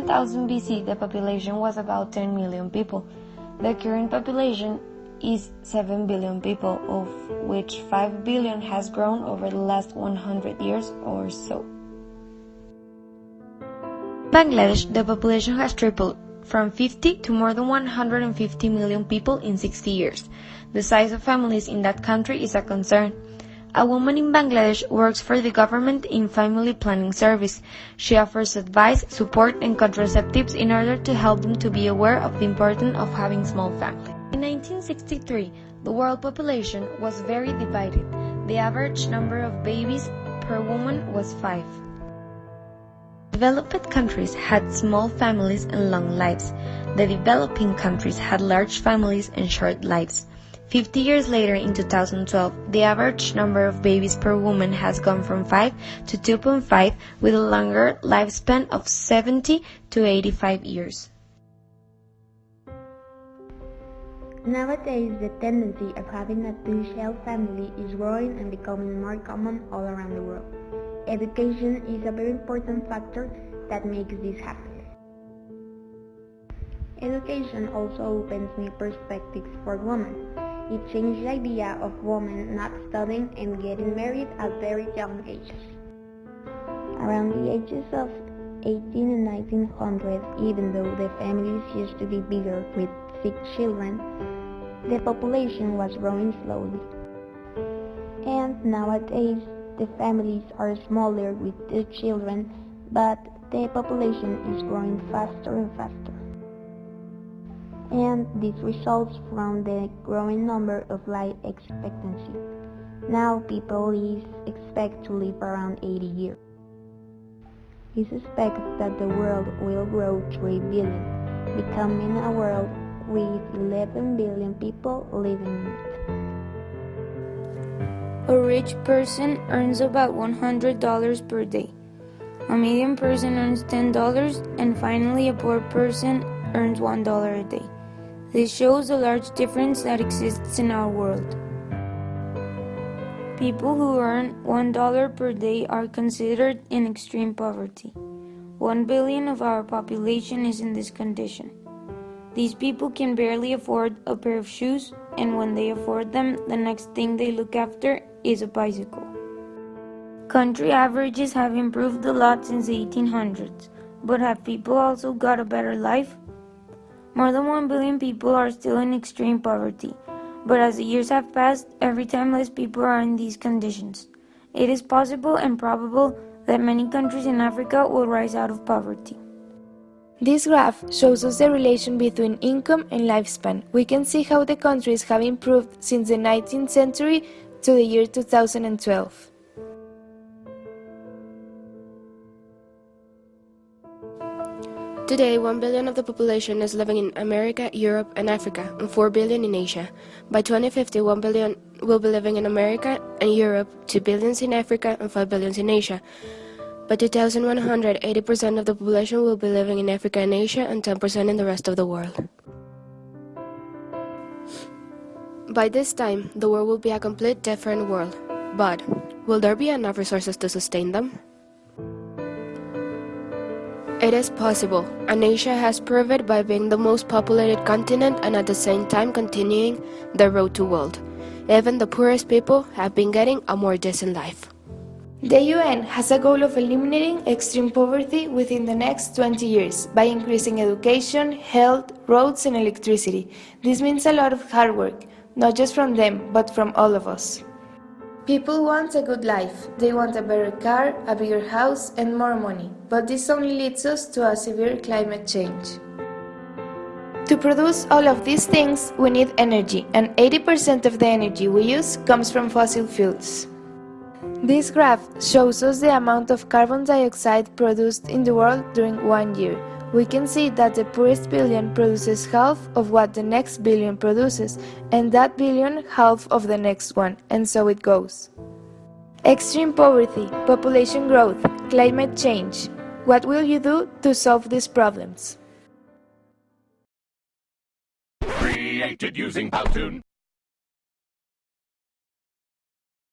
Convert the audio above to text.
1000 BC, the population was about 10 million people. The current population is 7 billion people, of which 5 billion has grown over the last 100 years or so. In Bangladesh, the population has tripled from 50 to more than 150 million people in 60 years. The size of families in that country is a concern. A woman in Bangladesh works for the government in family planning service. She offers advice, support, and contraceptives in order to help them to be aware of the importance of having small families. In 1963, the world population was very divided. The average number of babies per woman was 5. Developed countries had small families and long lives. The developing countries had large families and short lives. 50 years later, in 2012, the average number of babies per woman has gone from 5 to 2.5, with a longer lifespan of 70 to 85 years. Nowadays, the tendency of having a two-child family is growing and becoming more common all around the world. Education is a very important factor that makes this happen. Education also opens new perspectives for women. It changed the idea of women not studying and getting married at very young ages. Around the ages of 18 and 1900, even though the families used to be bigger with 6 children, the population was growing slowly. And nowadays, the families are smaller with 2 children, but the population is growing faster and faster. And this results from the growing number of life expectancy. Now people expect to live around 80 years. It is expected that the world will grow 3 billion, becoming a world with 11 billion people living in it. A rich person earns about $100 per day. A medium person earns $10, and finally a poor person earns $1 a day. This shows a large difference that exists in our world. People who earn $1 per day are considered in extreme poverty. 1 billion of our population is in this condition. These people can barely afford a pair of shoes, and when they afford them, the next thing they look after is a bicycle. Country averages have improved a lot since the 1800s, but have people also got a better life? More than 1 billion people are still in extreme poverty, but as the years have passed, every time less people are in these conditions. It is possible and probable that many countries in Africa will rise out of poverty. This graph shows us the relation between income and lifespan. We can see how the countries have improved since the 19th century to the year 2012. Today, 1 billion of the population is living in America, Europe, and Africa, and 4 billion in Asia. By 2050, 1 billion will be living in America and Europe, 2 billion in Africa, and 5 billion in Asia. By 2100, 80% of the population will be living in Africa and Asia, and 10% in the rest of the world. By this time, the world will be a complete different world. But will there be enough resources to sustain them? It is possible, and Asia has proved it by being the most populated continent and at the same time continuing the road to world. Even the poorest people have been getting a more decent life. The UN has a goal of eliminating extreme poverty within the next 20 years by increasing education, health, roads, and electricity. This means a lot of hard work, not just from them, but from all of us. People want a good life. They want a better car, a bigger house, and more money. But this only leads us to a severe climate change. To produce all of these things, we need energy, and 80% of the energy we use comes from fossil fuels. This graph shows us the amount of carbon dioxide produced in the world during 1 year. We can see that the poorest billion produces half of what the next billion produces, and that billion half of the next one, and so it goes. Extreme poverty, population growth, climate change. What will you do to solve these problems? Created using Powtoon.